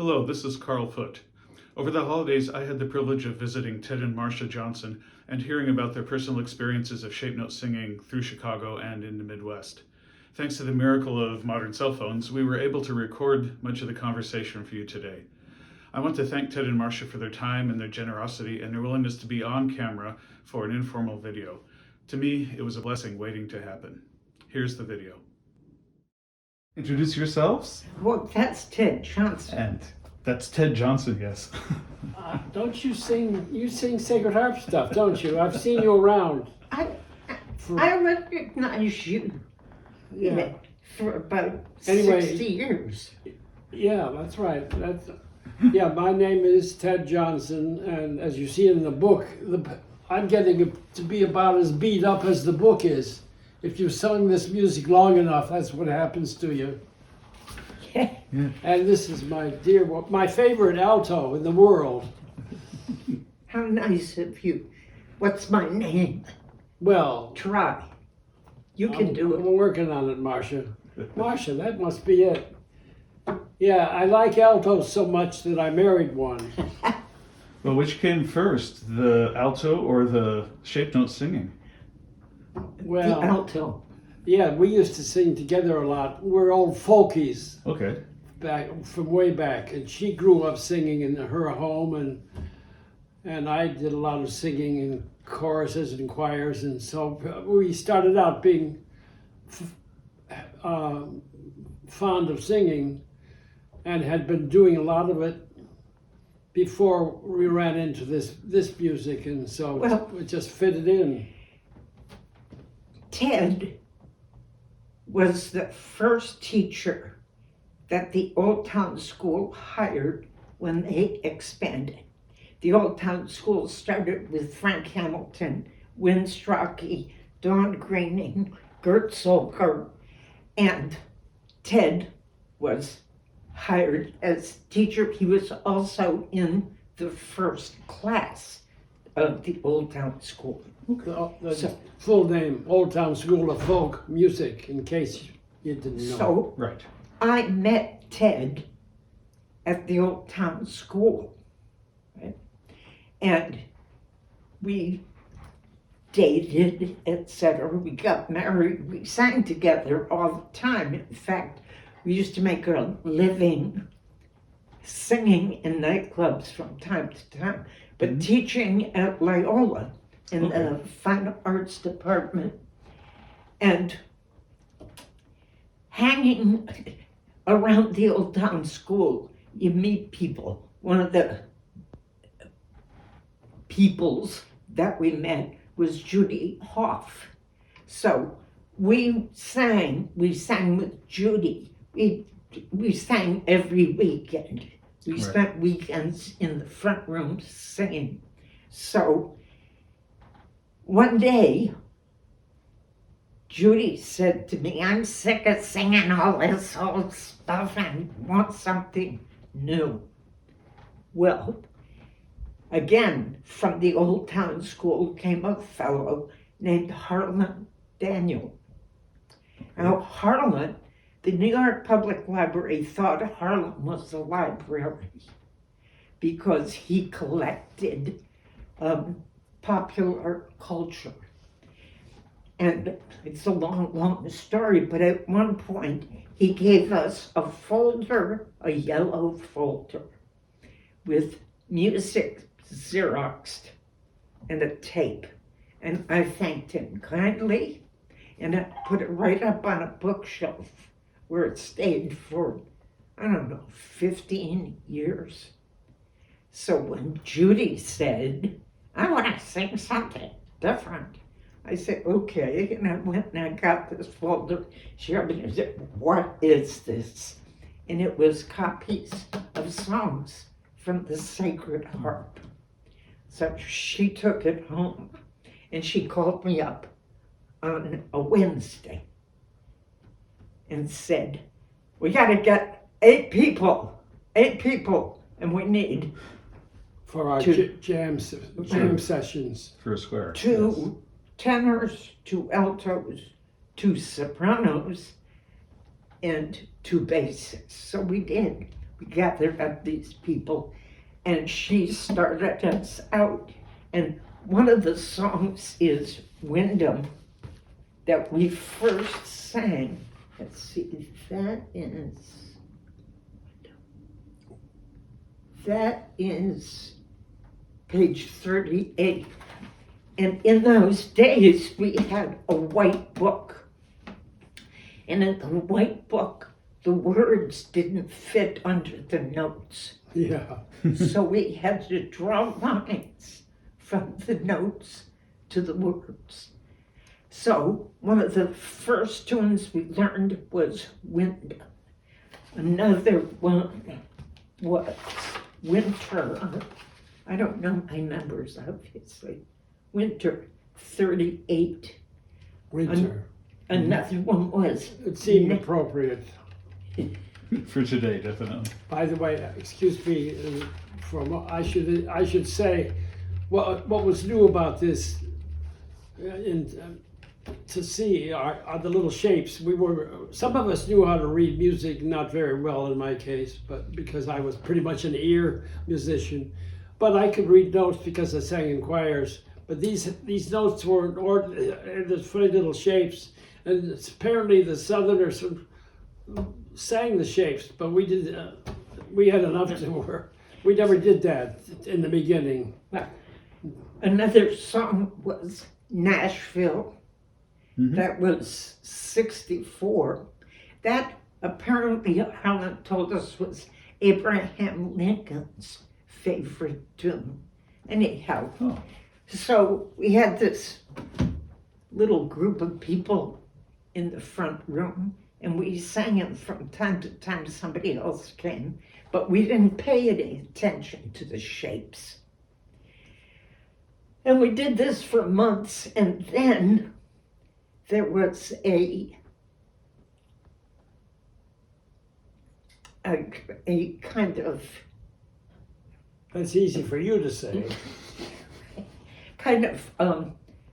Hello, this is Carl Foote. Over the holidays, I had the privilege of visiting Ted and Marcia Johnson and hearing about their personal experiences of shape note singing through Chicago and in the Midwest. Thanks to the miracle of modern cell phones, we were able to record much of the conversation for you today. I want to thank Ted and Marcia for their time and their generosity and their willingness to be on camera for an informal video. To me, it was a blessing waiting to happen. Here's the video. Introduce yourselves. Well, that's Ted Johnson. And that's Ted Johnson, yes. Don't you sing? You sing Sacred Harp stuff, don't you? I've seen you around. I recognize you Yeah. for about Anyway. 60 years. Yeah, that's right. Yeah. My name is Ted Johnson, and as you see in the book, I'm getting it to be about as beat up as the book is. If you've sung this music long enough, that's what happens to you. Yeah. And this is my favorite alto in the world. How nice of you. What's my name? Well, Try. You can do I'm it. working on it, Marcia. Marcia, that must be it. Yeah, I like altos so much that I married one. Well, which came first, the alto or the shape note singing? Well, The alto. yeah, we used to sing together a lot. We're old folkies Okay. back from way back, and she grew up singing in her home, and I did a lot of singing in choruses and choirs, and so we started out being fond of singing, and had been doing a lot of it before we ran into this music, and so Well- it just fitted in. Ted was the first teacher that the Old Town School hired when they expanded. The Old Town School started with Frank Hamilton, Win Strachey, Don Greening, Gert Solker, and Ted was hired as teacher. He was also in the first class of the Old Town School. The So- full name, Old Town School of Folk Music, in case you didn't know. So Right. I met Ted at the Old Town School, right? And we dated, etc. We got married. We sang together all the time. In fact, we used to make a living singing in nightclubs from time to time, but teaching at Loyola in the Fine Arts Department and hanging around the Old Town School. You meet people. One of the peoples that we met was Judy Hoff. So we sang with Judy. We sang every weekend. We Right. spent weekends in the front room singing. So one day, Judy said to me, I'm sick of singing all this old stuff and want something new. Well, again, from the Old Town School came a fellow named Harlan Daniel. Now, Harlan, the New York Public Library thought Harlan was a library because he collected popular culture. And it's a long, long story, but at one point he gave us a folder, a yellow folder, with music Xeroxed and a tape. And I thanked him kindly, and I put it right up on a bookshelf where it stayed for, 15 years. So when Judy said, I want to sing something different, I said, okay, and I went and I got this folder. She said, what is this? And it was copies of songs from the Sacred Harp. So she took it home and she called me up on a Wednesday and said, we got to get 8 people, and we need For our Two- jam sessions. For a square. 2 tenors, 2 altos, 2 sopranos, and 2 basses. So we did. we gathered up these people, and she started us out. And one of the songs is Wyndham that we first sang. Let's see, that is page 38. And in those days, we had a white book. And in the white book, the words didn't fit under the notes. Yeah. So we had to draw lines from the notes to the words. So one of the first tunes we learned was Wyndham. Another one was Winter. I don't know my numbers, obviously. Winter 38. Winter. Another one was It seemed appropriate. For today, definitely. By the way, excuse me, I should say, what was new about this, to see are the little shapes. Some of us knew how to read music, not very well in my case, but because I was pretty much an ear musician. But I could read notes because I sang in choirs. But these notes were there's funny little shapes, and apparently the Southerners sang the shapes, but we had enough to work. We never did that in the beginning. another song was Nashville. That was 64. That apparently Helen told us was Abraham Lincoln's favorite tune. Anyhow, so we had this little group of people in the front room, and we sang it from time to time. Somebody else came, but we didn't pay any attention to the shapes. And we did this for months, and then there was a kind of That's easy for you to say.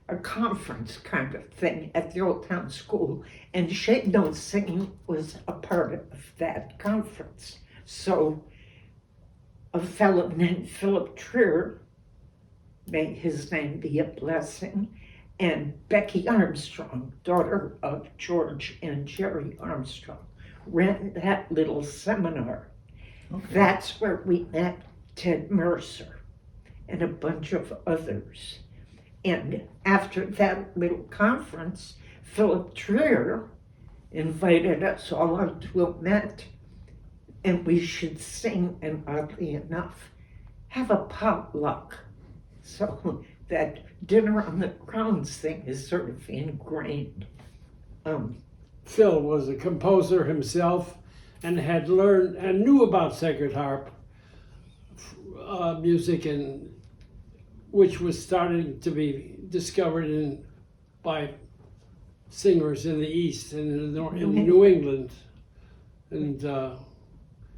a conference kind of thing at the Old Town School, and Shade No Singing was a part of that conference. So a fellow named Philip Trier, may his name be a blessing, and Becky Armstrong, daughter of George and Jerry Armstrong, ran that little seminar. Okay. That's where we met Ted Mercer and a bunch of others. And after that little conference, Philip Trier invited us all out to a Met, and we should sing, and oddly enough, have a potluck. So that dinner on the grounds thing is sort of ingrained. Phil was a composer himself and had learned and knew about Sacred Harp music, and which was starting to be discovered by singers in the East and in New England. And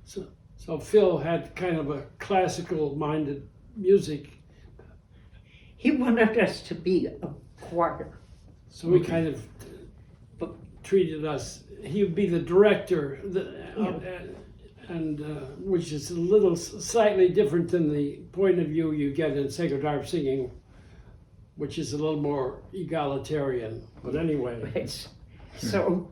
so Phil had kind of a classical-minded music. He wanted us to be a choir. So we kind of treated us, he would be the director, which is a little slightly different than the point of view you get in Sacred Harp singing, which is a little more egalitarian. But anyway. Right. So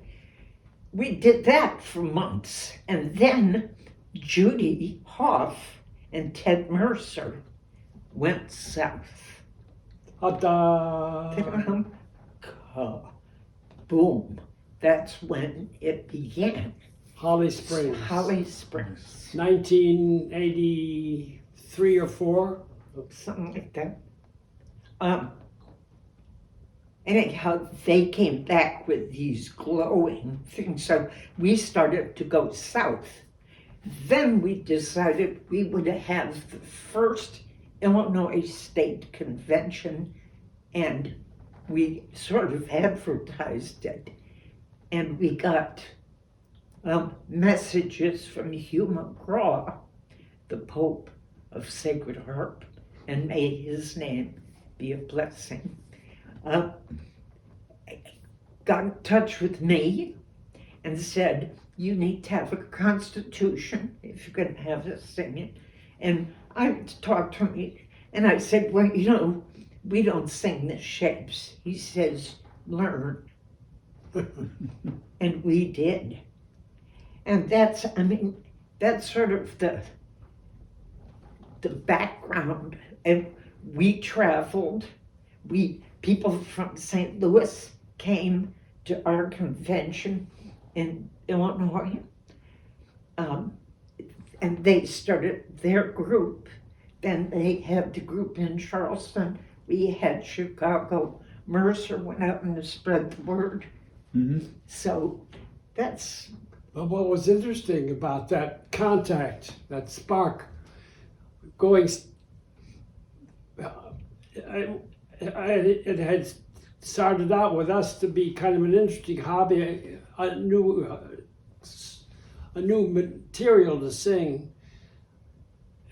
we did that for months. And then Judy Hoff and Ted Mercer went south. Boom. That's when it began. Holly Springs. Holly Springs. 1983 or 4? Something like that. Anyhow, they came back with these glowing things. So we started to go south. Then we decided we would have the first Illinois State Convention, and we sort of advertised it. And we got messages from Hugh McGraw, the Pope of Sacred Harp, and may his name be a blessing, got in touch with me and said, you need to have a constitution if you're going to have us singing. And I talked to him, and I said, well, you know, we don't sing the shapes. He says, learn. And we did. And that's, I mean, that's sort of the background. And we traveled. People from St. Louis came to our convention in Illinois. And they started their group. Then they had the group in Charleston. We had Chicago. Mercer went out and spread the word. Mm-hmm. So that's... Well, what was interesting about that contact, that spark, going, it had started out with us to be kind of an interesting hobby, a new material to sing.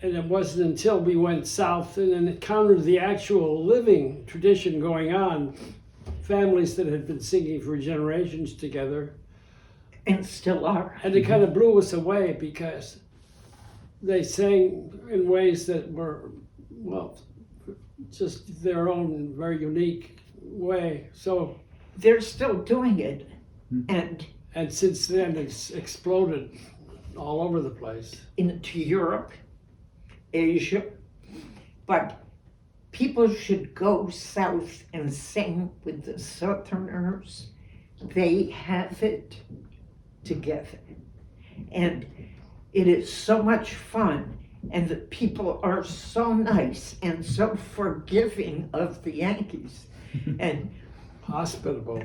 And it wasn't until we went south and then encountered the actual living tradition going on, families that had been singing for generations together. And still are. And it kind of blew us away because they sang in ways that were, well, just their own very unique way. So They're still doing it. And since then it's exploded all over the place. into Europe, Asia. But people should go south and sing with the Southerners. They have it together. And it is so much fun. And the people are so nice and so forgiving of the Yankees. And Hospitable.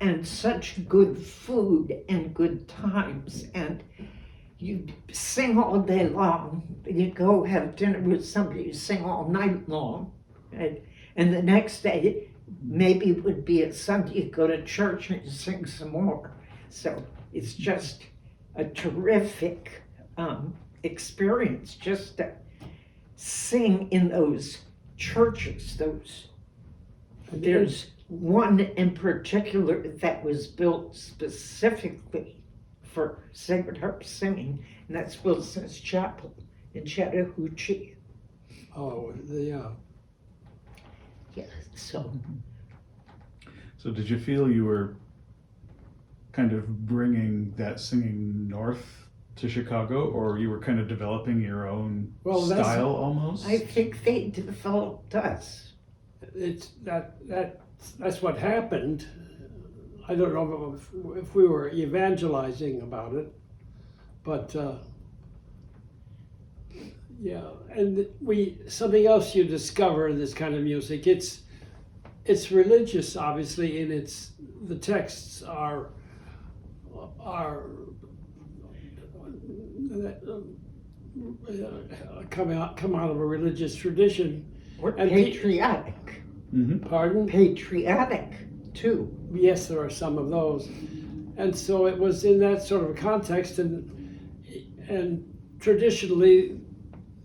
and such good food and good times. And you sing all day long. You go have dinner with somebody, you sing all night long. And the next day, maybe it would be a Sunday, you go to church and you sing some more. So it's just a terrific experience just to sing in those churches. There's one in particular that was built specifically for sacred harp singing, and that's Wilson's Chapel in Chattahoochee. Oh, Yeah, so So did you feel you were kind of bringing that singing north to Chicago, or you were kind of developing your own style almost? I think they developed us. that's what happened. I don't know if we were evangelizing about it, but yeah. And something else you discover in this kind of music. It's religious, obviously, and the texts are come out of a religious tradition. We're And patriotic. Pardon? Patriotic, too. Yes, there are some of those. And so it was in that sort of a context, and traditionally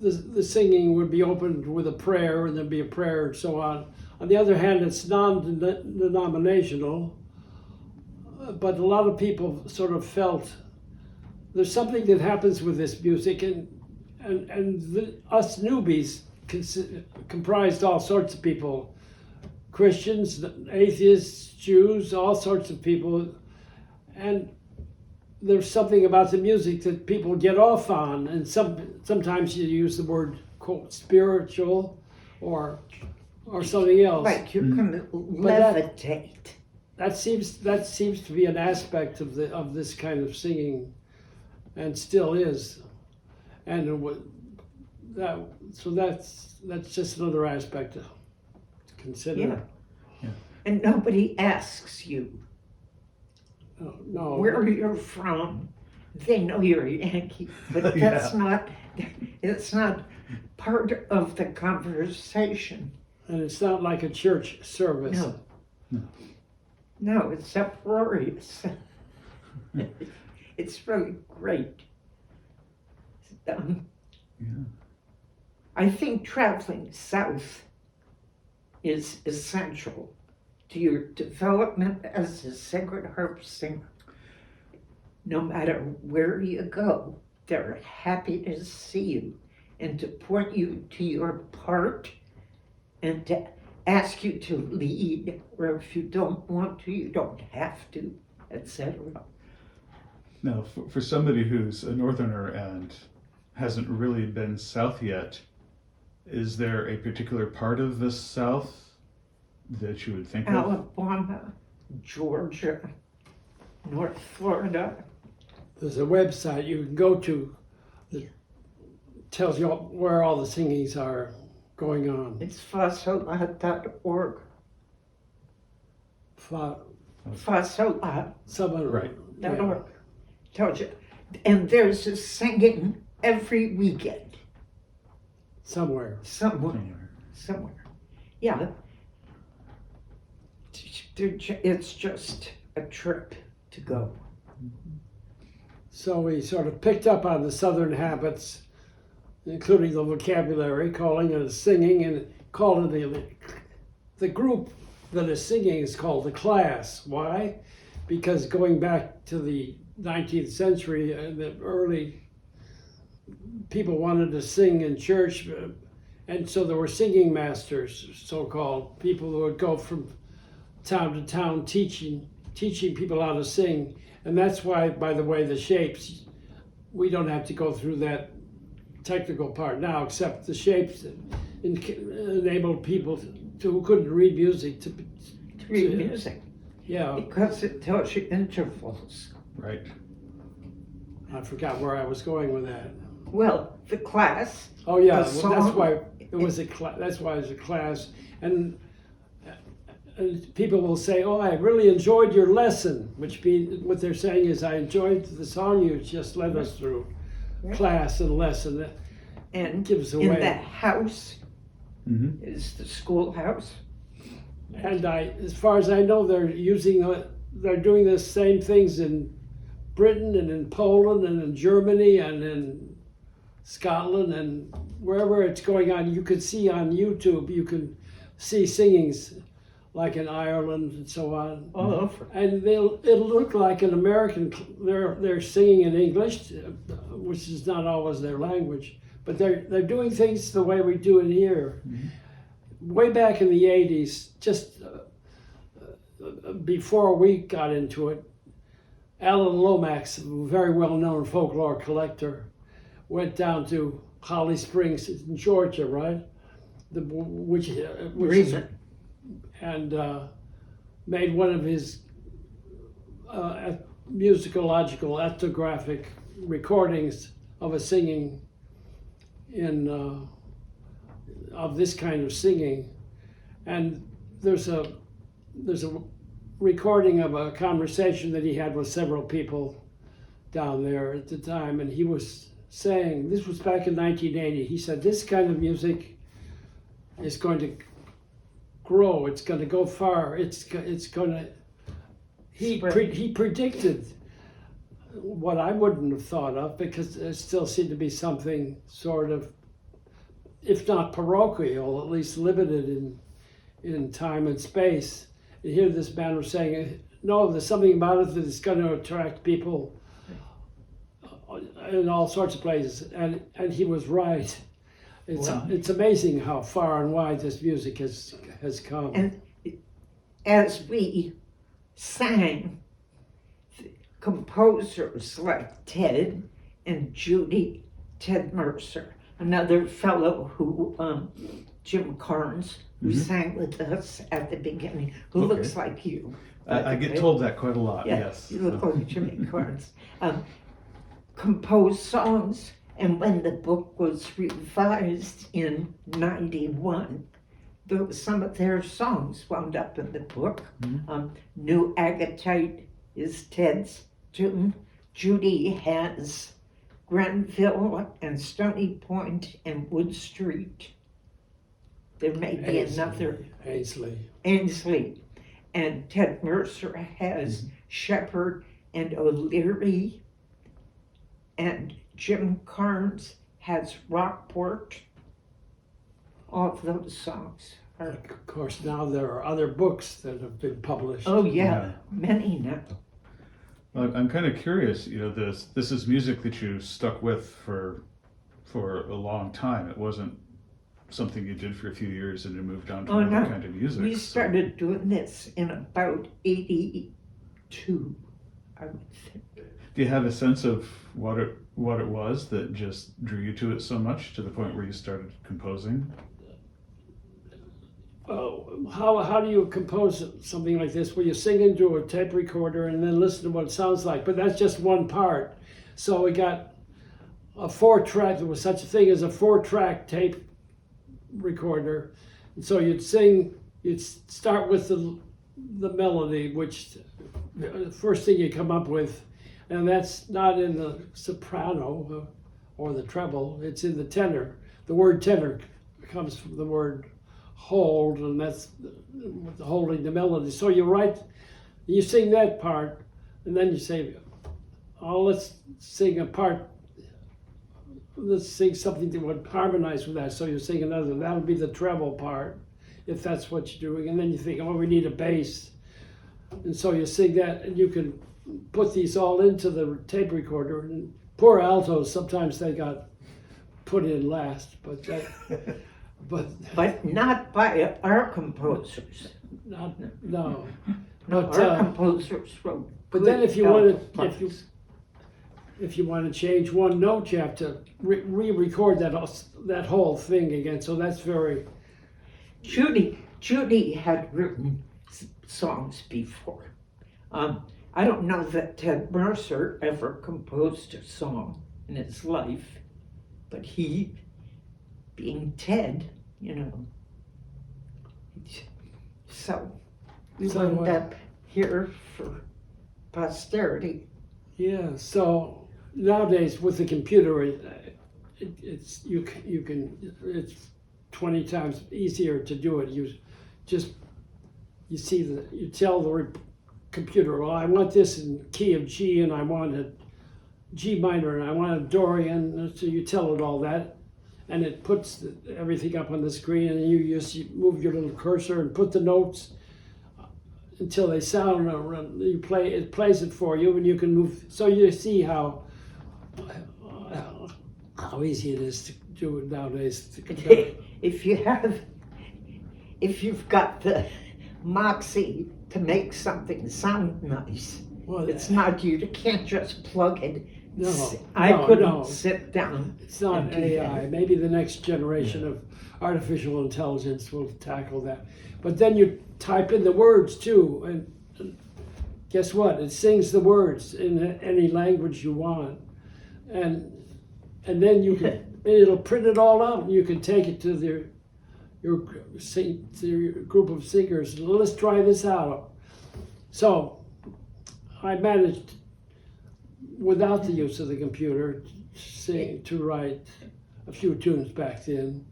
the singing would be opened with a prayer, and there'd be a prayer and so on. On the other hand, it's non-denominational, but a lot of people sort of felt there's something that happens with this music, and us newbies comprised all sorts of people, Christians, atheists, Jews, all sorts of people, and there's something about the music that people get off on, and sometimes you use the word quote spiritual or something else. Like you can levitate. That seems to be an aspect of this kind of singing, and still is, and so that's just another aspect to consider. Yeah. And nobody asks you No. where you're from. They know you're a Yankee, but that's it's not part of the conversation. And it's not like a church service. No, it's uproarious. It's really great. I think traveling south is essential to your development as a sacred harp singer. no matter where you go, they're happy to see you and to point you to your part and to ask you to lead, or if you don't want to, you don't have to, etc. Now, for somebody who's a northerner and hasn't really been south yet, is there a particular part of the South that you would think of? Alabama, Georgia, North Florida. There's a website you can go to that tells you where all the singings are going on. It's fasolat.org. Fasolat.org. Right. Tells you. And there's a singing every weekend. Somewhere. Somewhere. Yeah. It's just a trip to go. So we sort of picked up on the Southern habits, including the vocabulary, calling it singing, and called it the group that is singing is called the class. Why? Because going back to the 19th century, the early people wanted to sing in church, and so there were singing masters, so-called people who would go from town to town teaching people how to sing. And that's why, by the way, the shapes, we don't have to go through that technical part now, except the shapes enabled people who couldn't read music to Read music. Yeah. Because it tells you intervals. Right. I forgot where I was going with that. Well, the class. Oh yeah, the well, that's song- why it was that's why it's a class. And people will say, "Oh, I really enjoyed your lesson," which means what they're saying is, "I enjoyed the song you just led us through." Right. Class and lesson. And gives in away. the house Mm-hmm. is the schoolhouse. And as far as I know, they're doing the same things in Britain and in Poland and in Germany and in Scotland and wherever it's going on. You can see on YouTube, you can see singings like in Ireland and so on. All over. And it'll look like an American. They're singing in English, which is not always their language, but they're doing things the way we do it here. Mm-hmm. Way back in the 80s, just before we got into it, Alan Lomax, a very well-known folklore collector, went down to Holly Springs in Georgia, right? Which is, and made one of his musicological ethnographic recordings of a singing in of this kind of singing, and there's a recording of a conversation that he had with several people down there at the time, and he was saying, this was back in 1980, he said this kind of music is going to grow, it's going to go far, it's going to, he predicted what I wouldn't have thought of, because there still seemed to be something sort of, if not parochial, at least limited in time and space. And here this man was saying, no, there's something about it that is going to attract people in all sorts of places. And he was right. It's amazing how far and wide this music has come. And as we sang, composers like Ted and Ted Mercer, another fellow who, Jim Carnes, who sang with us at the beginning, who looks like you. I get told that quite a lot, yes. You look like Jimmy Carnes. Composed songs, and when the book was revised in 91, some of their songs wound up in the book. Mm-hmm. New Agatite is Ted's tune. Judy has Grenville and Stony Point and Wood Street. There may be another. Ainsley. And Ted Mercer has Shepherd and O'Leary. And Jim Carnes has Rockport. All of those songs are. Of course, now there are other books that have been published. Oh, yeah. Many now. Well, I'm kind of curious. This is music that you stuck with for a long time. It wasn't something you did for a few years and then moved on to Oh, another no. kind of music. We so- started doing this in about 82, I would think. Do you have a sense of what it was that just drew you to it so much to the point where you started composing? How do you compose something like this where you sing into a tape recorder and then listen to what it sounds like? But that's just one part. So we got a 4-track, there was such a thing as a 4-track tape recorder. And so you'd start with the melody, which the first thing you come up with, and that's not in the soprano or the treble, it's in the tenor. The word tenor comes from the word hold, and that's holding the melody. So you sing that part, and then you say, oh, let's sing something that would harmonize with that. So you sing another, that'll be the treble part, if that's what you're doing. And then you think, oh, we need a bass. And so you sing that, and you can put these all into the tape recorder. And poor altos, sometimes they got put in last, but But not by our composers. no. No, But, our composers wrote. But then good if you want alto to, parts. if you want to change one note, you have to re-record that whole thing again. So that's very. Judy had written songs before. I don't know that Ted Mercer ever composed a song in his life, but he, being Ted, so we So, wound up here for posterity. Yeah. So nowadays with the computer, it's 20 times easier to do it. You tell the computer, well, I want this in key of G, and I want a G minor, and I want a Dorian. So you tell it all that, and it puts everything up on the screen, and you move your little cursor and put the notes until they sound. It plays it for you, and you can move. So you see how easy it is to do it nowadays. If you've got the moxie to make something sound nice, Well, it's not you can't just plug it. No, I no, couldn't no. sit down. It's not and do AI. that. Maybe the next generation of artificial intelligence will tackle that. But then you type in the words too, and guess what? It sings the words in any language you want, and then it'll print it all out, and you can take it to your group of singers. Let's try this out. So I managed, without the use of the computer, to write a few tunes back then.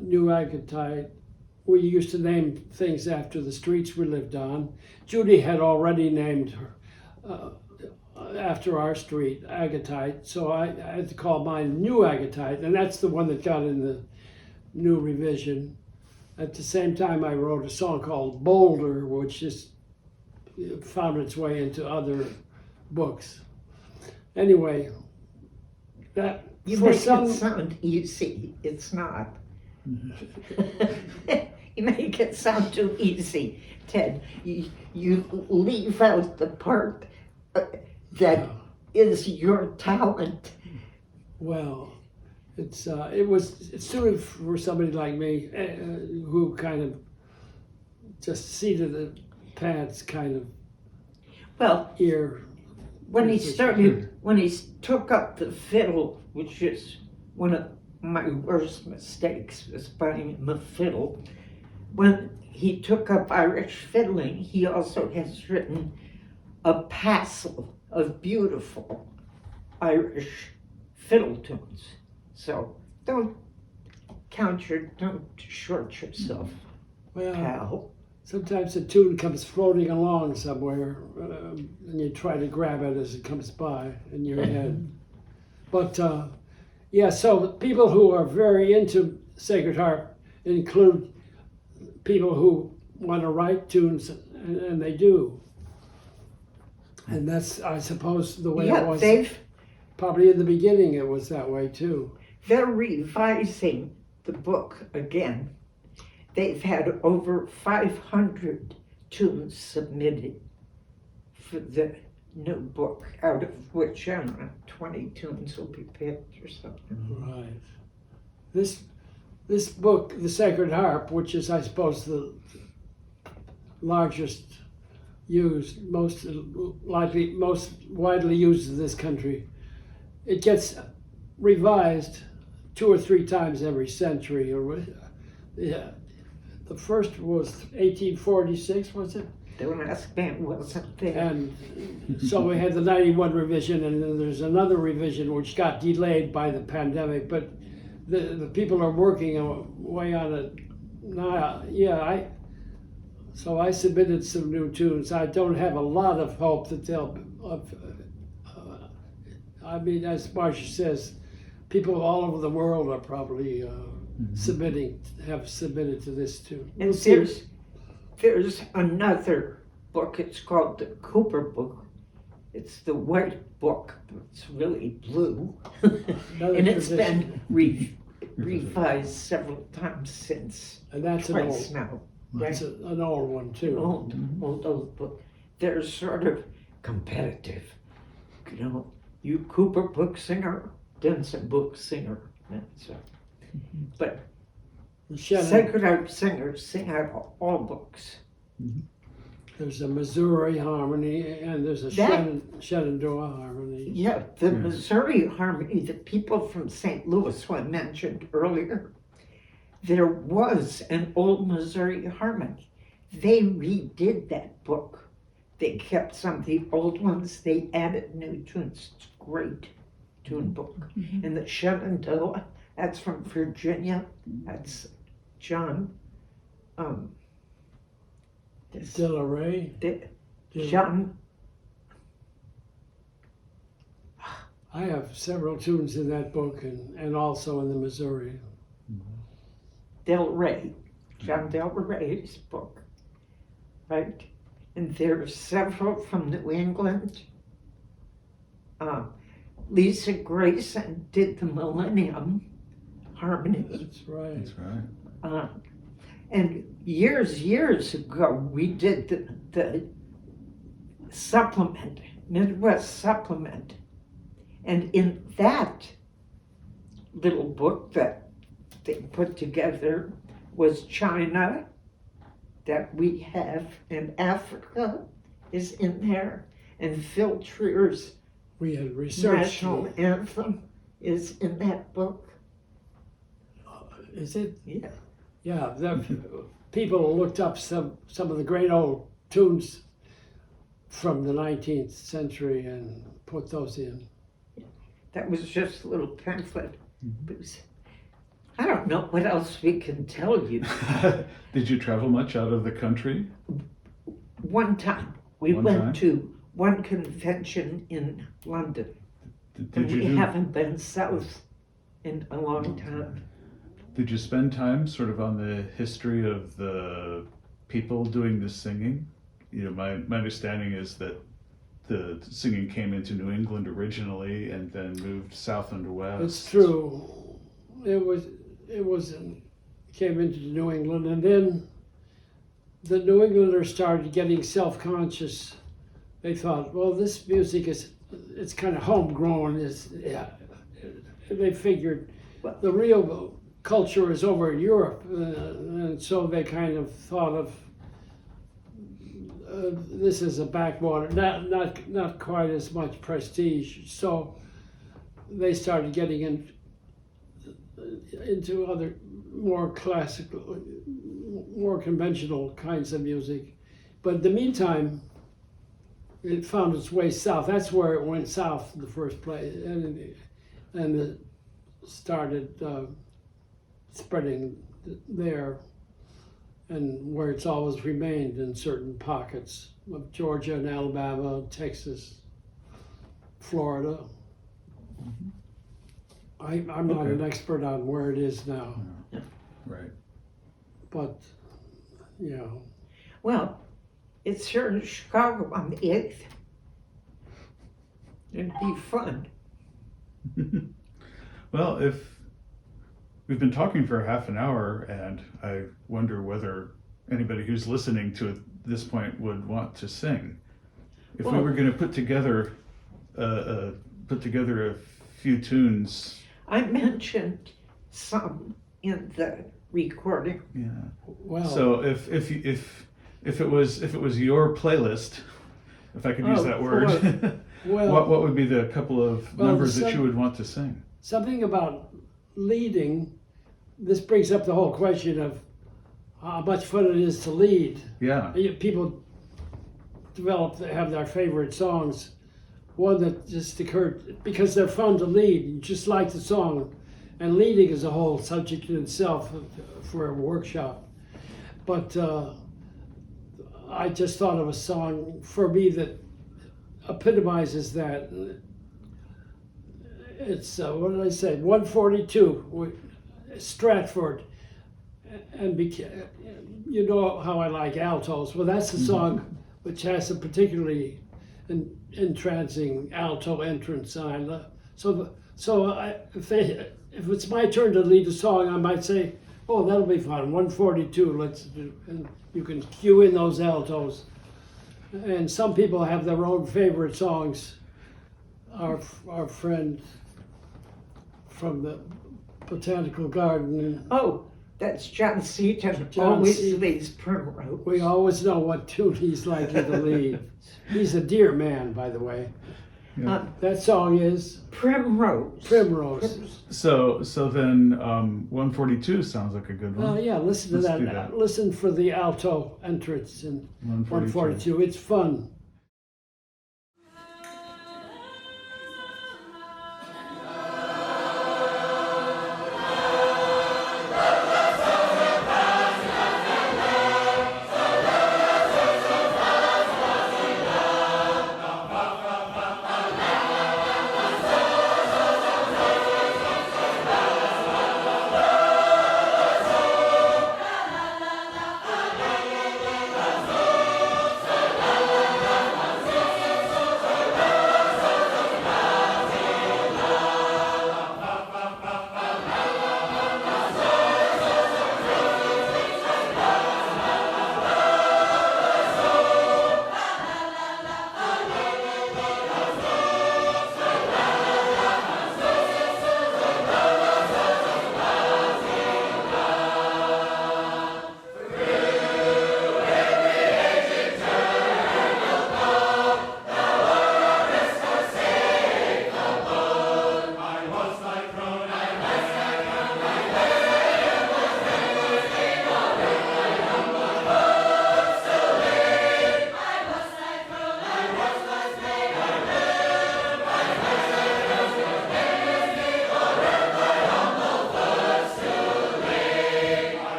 New Agatite. We used to name things after the streets we lived on. Judy had already named her after our street, Agatite, so I had to call mine New Agatite, and that's the one that got in the new revision. At the same time, I wrote a song called Boulder, which just found its way into other books. Anyway, that You for make some, it sound easy. It's not. You make it sound too easy, Ted. You leave out the part that is your talent. well, it's suited for somebody like me who kind of just seat of the pants kind of Well, ear. when he Sure. took up the fiddle, which is one of my worst mistakes, was buying him a fiddle. When he took up Irish fiddling, he also has written a passel of beautiful Irish fiddle tunes. So don't short yourself, Well, pal. sometimes a tune comes floating along somewhere, and you try to grab it as it comes by in your head. But yeah, so people who are very into Sacred Harp include people who want to write tunes, and they do. And that's, I suppose, the way Yeah, it was. they've Probably in the beginning it was that way too. they're revising the book again. They've had over 500 tunes submitted for the new book, out of which 20 tunes will be picked or something. Right. This book, The Sacred Harp, which is, I suppose, the largest used, most widely used in this country, it gets revised 2 or 3 times every century. Yeah, the first was 1846, was it? The last band wasn't there. And so we had the 91 revision, and then there's another revision which got delayed by the pandemic, but the people are working away on it now. Yeah, so I submitted some new tunes. I don't have a lot of hope that they'll, I mean, as Marcia says, people all over the world are probably have submitted to this too. And there's another book. It's called the Cooper book. It's the white book. It's really blue. And it's been revised several times since. And that's Twice now. That's an old one too. Old book. They're sort of competitive. You know, you Cooper book singer, Denson book singer. That's but Sacred Harp singers sing out all books. There's a Missouri harmony and there's a Shenandoah harmony. Yeah, the Missouri harmony, the people from St. Louis, who I mentioned earlier, there was an old Missouri harmony. They redid that book. They kept some of the old ones, they added new tunes. It's a great tune book. And the Shenandoah, that's from Virginia. That's John. Delaray. John. I have several tunes in that book and also in the Missouri. Del Rey, John Del Rey's book, right? And there are several from New England. Lisa Grayson did the Millennium Harmony. That's right. That's right. And years ago, we did the supplement, Midwest supplement. And in that little book that they put together was China that we have, and Africa is in there, and Phil Trier's We had researched. national anthem is in that book. Is it? Yeah. Yeah, people looked up some of the great old tunes from the 19th century and put those in. That was just a little pamphlet. It was, I don't know what else we can tell you. Did you travel much out of the country? One time we went to one convention in London, and we haven't been south in a long time. Did you spend time sort of on the history of the people doing the singing? You know, my understanding is that the singing came into New England originally and then moved south and west. It's true. Came into New England, and then the New Englanders started getting self-conscious. They thought, well, this music it's kind of homegrown. They figured the real culture is over in Europe, and so they kind of thought of this is a backwater, not quite as much prestige. So they started getting into other more classical, more conventional kinds of music. But in the meantime, it found its way south. That's where it went south in the first place, and it started spreading there, and where it's always remained in certain pockets of Georgia and Alabama, Texas, Florida. I'm not an expert on where it is now. Right. But, you know. Well, it's here in Chicago on the 8th. It'd be fun. Well, if we've been talking for half an hour, and I wonder whether anybody who's listening to it this point would want to sing. If we Well- were going to put together a few tunes, I mentioned some in the recording. yeah. Well, So if it was your playlist, if I could use Oh, that word, well, what would be the couple of Well, numbers the that sub- you would want to sing? something about leading. This brings up the whole question of how much fun it is to lead. Yeah. People have their favorite songs. One that just occurred because they're fun to lead. You just like the song, and leading is a whole subject in itself for a workshop. But I just thought of a song for me that epitomizes that. It's what did I say? 142, Stratford, and you know how I like altos. Well, that's the song which has a particularly entrancing alto entrance. And if it's my turn to lead a song, I might say, "Oh, that'll be fun. 142. Let's do," and you can cue in those altos. And some people have their own favorite songs. Our friend from the botanical garden, Oh, that's John Seaton. John Always Seaton. leads Primrose. we always know what tune he's likely to lead. He's a dear man, by the way. Uh, That song is Primrose. Primrose. So then 142 sounds like a good one. Yeah, listen to Let's do that. that. Listen for the alto entrance in 142. It's fun.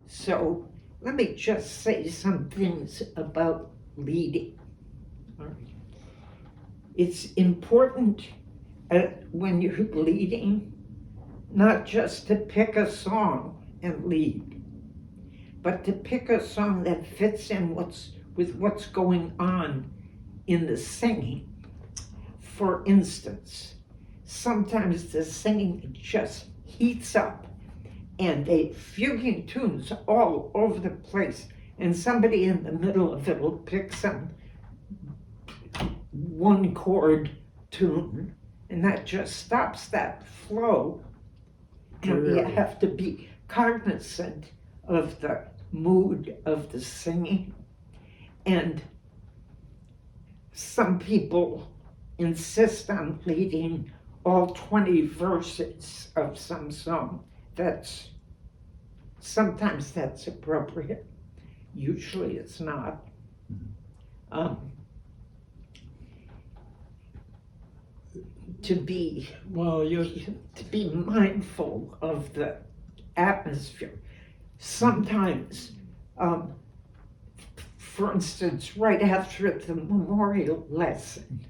So let me just say some things about leading. It's important when you're leading, not just to pick a song and lead, but to pick a song that fits in with what's going on in the singing. For instance, sometimes the singing just heats up and they fuguing tunes all over the place, and somebody in the middle of it will pick some one chord tune, and that just stops that flow. And you have to be cognizant of the mood of the singing. And some people insist on leading all 20 verses of some song. Sometimes that's appropriate. Usually it's not. To be mindful of the atmosphere. Sometimes Um, for instance, right after the memorial lesson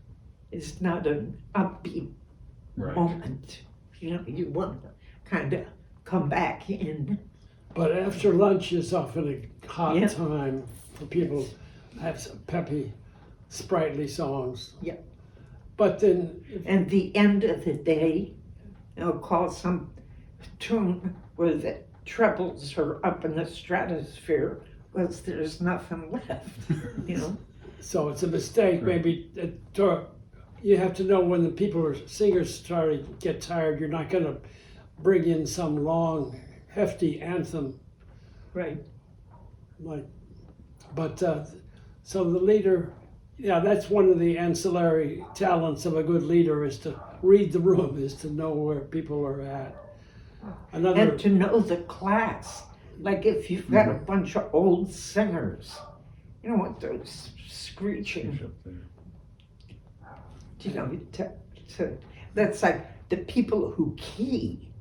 is not an upbeat Right. moment. You know, you want to kind of come back in. But after lunch is often a hot Yeah. time for people to have some peppy, sprightly songs. Yeah. But then, And the end of the day, call some tune where the trebles are up in the stratosphere because there's nothing left, you know? so it's a mistake. Right. Maybe you have to know when the people or singers start to get tired. You're not going to bring in some long, hefty anthem Right. like. But so the leader, yeah, that's one of the ancillary talents of a good leader is to read the room, is to know where people are at. Another, And to know the class. Like if you've got a bunch of old singers, you know what those screeching, Up there. you know, that's like the people who key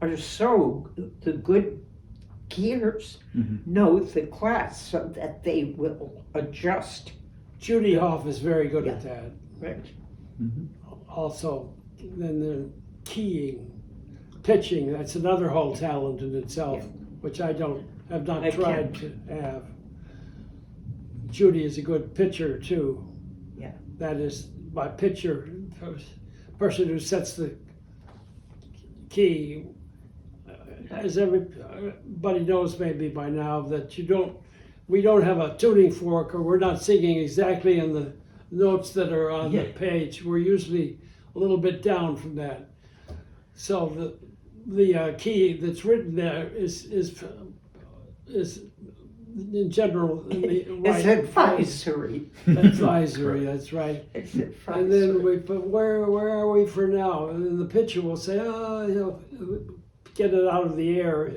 are so, the good keyers know the class so that they will adjust. Judy Hoff is very good at Yeah. that. Right. Also, then the keying, pitching, that's another whole talent in itself, which I have not I tried to have. Judy is a good pitcher too. Yeah. That is, by pitcher, person who sets the key. As everybody knows maybe by now that we don't have a tuning fork, or we're not singing exactly in the notes that are on the page. We're usually a little bit down from that. So the key that's written there is in general in the It's right advisory. advisory. That's right. It's And advisory. then we put where are we for now? And then the pitcher will say, get it out of the air,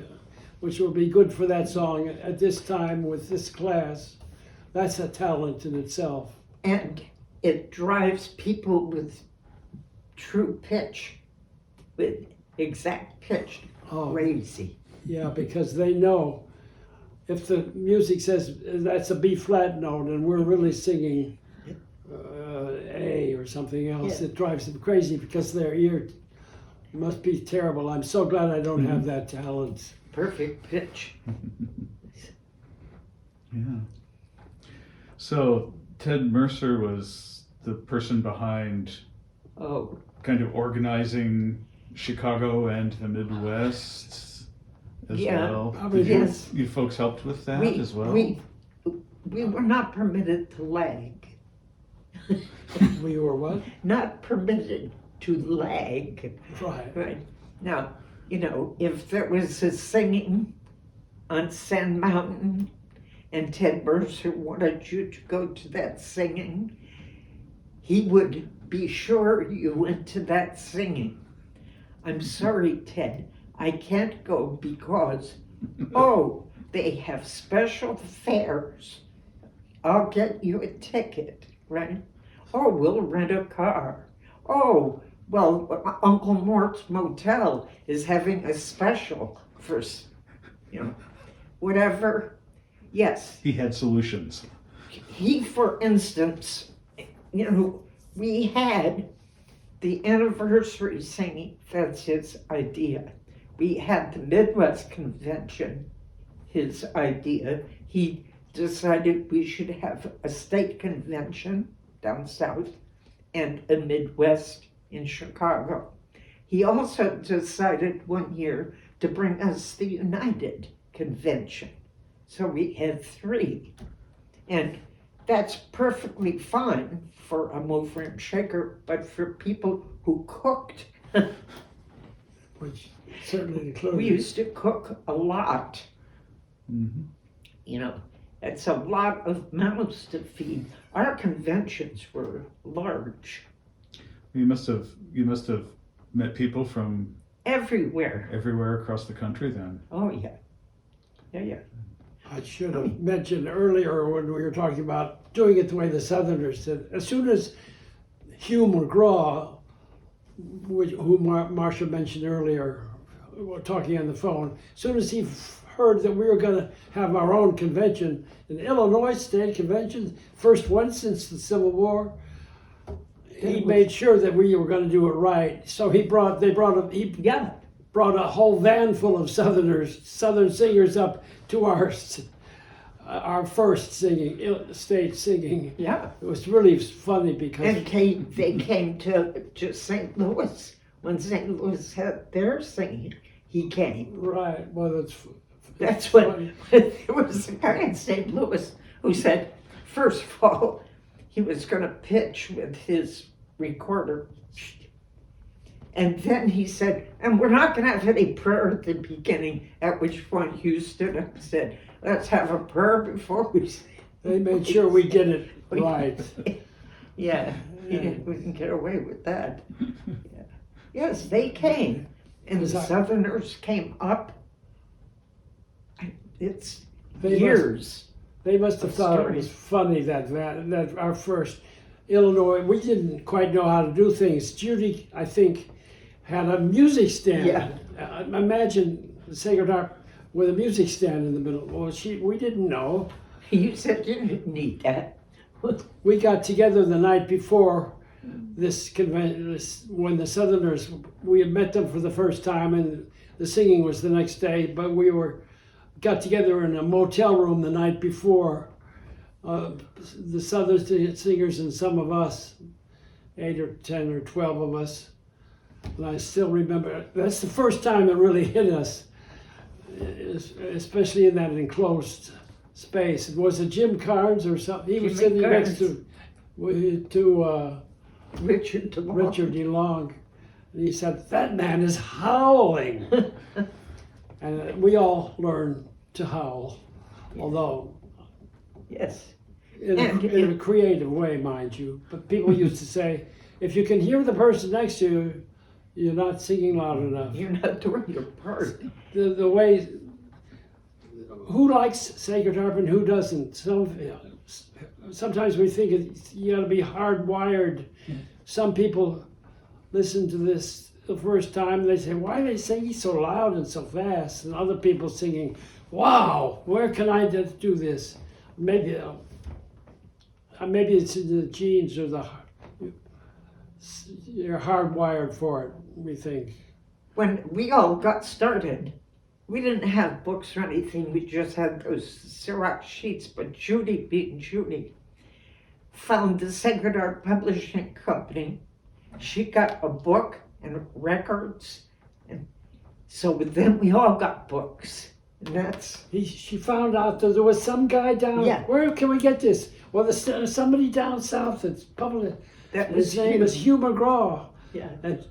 which will be good for that song at this time with this class. That's a talent in itself. And it drives people with true pitch, with exact pitch, crazy. Yeah, because they know if the music says that's a B flat note and we're really singing A or something else, it drives them crazy because their ear must be terrible. I'm so glad I don't have that talent. Perfect pitch. Yeah. So Ted Mercer was the person behind Oh, kind of organizing Chicago and the Midwest as Yeah. well. I mean, yes. You folks helped with that We, as well? we were not permitted to lag. We were what? Not permitted to lag. Right. Right. Now, you know, if there was a singing on Sand Mountain and Ted Mercer wanted you to go to that singing, he would be sure you went to that singing. I'm sorry, Ted, I can't go because, they have special fares. I'll get you a ticket, right? Oh, we'll rent a car. Oh, well, Uncle Mort's Motel is having a special for, whatever. Yes, He had solutions. he, for instance, we had the anniversary singing, that's his idea. We had the Midwest Convention, his idea. He decided we should have a state convention down south and a Midwest in Chicago. He also decided one year to bring us the United Convention. So we had 3. And that's perfectly fine for a mover and shaker, but for people who cooked, Which certainly included. we used to cook a lot. Mm-hmm. It's a lot of mouths to feed. Our conventions were large, You must have met people from everywhere. everywhere across the country then. Oh, yeah. Yeah. I should have mentioned earlier when we were talking about doing it the way the Southerners did. As soon as Hugh McGraw, who Marcia mentioned earlier, talking on the phone, as soon as he heard that we were going to have our own convention, an Illinois state convention, first one since the Civil War. He made sure that we were going to do it right. So he brought a whole van full of Southern singers up to our first state singing. Yeah. It was really funny because And they came to St. Louis. When St. Louis had their singing, he came. right. Well, That's it's what, funny. there was a guy in St. Louis who said, first of all, he was going to pitch with his recorder. And then he said, and we're not going to have any prayer at the beginning, at which point Hugh stood up and said, let's have a prayer before we sing. They made sure we get it right. Yeah, we didn't get away with that. Yeah. Yes, they came, and the Southerners came up. It's years. They must have thought it was funny that our first Illinois, we didn't quite know how to do things. Judy, I think, had a music stand. Yeah. Imagine the Sacred Harp with a music stand in the middle. Well, we didn't know. You said you didn't need that. We got together the night before this convention, when the Southerners, we had met them for the first time, and the singing was the next day, but we got together in a motel room the night before, the Southern singers and some of us, 8 or 10 or 12 of us. And I still remember, that's the first time it really hit us, especially in that enclosed space. Was it Jim Carnes or something? He was sitting next to Richard DeLong. Richard DeLong. And he said, that man is howling. And we all learned to howl, although Yes. in a creative way, mind you. But people used to say, if you can hear the person next to you, you're not singing loud enough. You're not doing your part. The way, who likes Sacred Harp and who doesn't? Sometimes we think you got to be hardwired. Some people listen to this the first time, they say, why are they singing so loud and so fast? And other people singing, wow, where can I do this? Maybe it's in the genes or you're hardwired for it, we think. When we all got started, we didn't have books or anything. We just had those Xerox sheets. But Judy, being Judy, found the Sacred Art Publishing Company. She got a book and records, and so then we all got books. And that's She found out that there was some guy down. Yeah. Where can we get this? Well, there's somebody down south that's published. His name Hugh. is Hugh McGraw. Yeah. And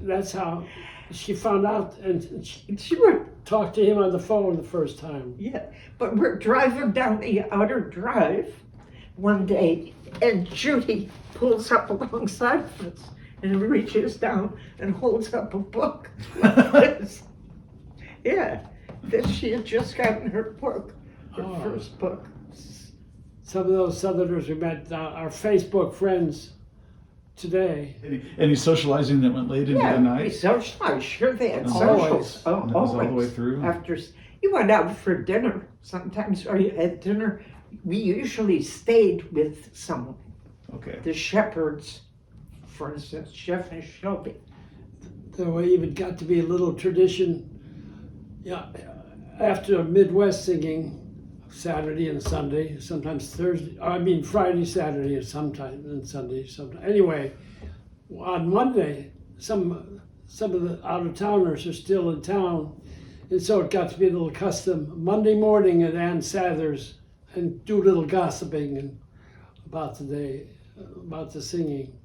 that's how she found out, and She would, talked to him on the phone the first time. yeah. But we're driving down the outer drive one day, and Judy pulls up alongside of us and reaches down and holds up a book. Yeah, that she had just gotten her book, her first book. Some of those Southerners we met, our Facebook friends today. Any socializing that went late into the Yeah, we night? socialized. Sure, they had Always. socials. Oh, That was all the way always. through? After you went out for dinner sometimes, or you had dinner. We usually stayed with someone. Okay. The Shepherds, for instance, Jeff and Shelby. There even got to be a little tradition. Yeah, after Midwest singing, Saturday and Sunday, sometimes Friday, Saturday, and sometimes and Sunday. Sometimes. Anyway, on Monday, some of the out-of-towners are still in town, and so it got to be a little custom. Monday morning at Ann Sather's, and do a little gossiping about the day, about the singing.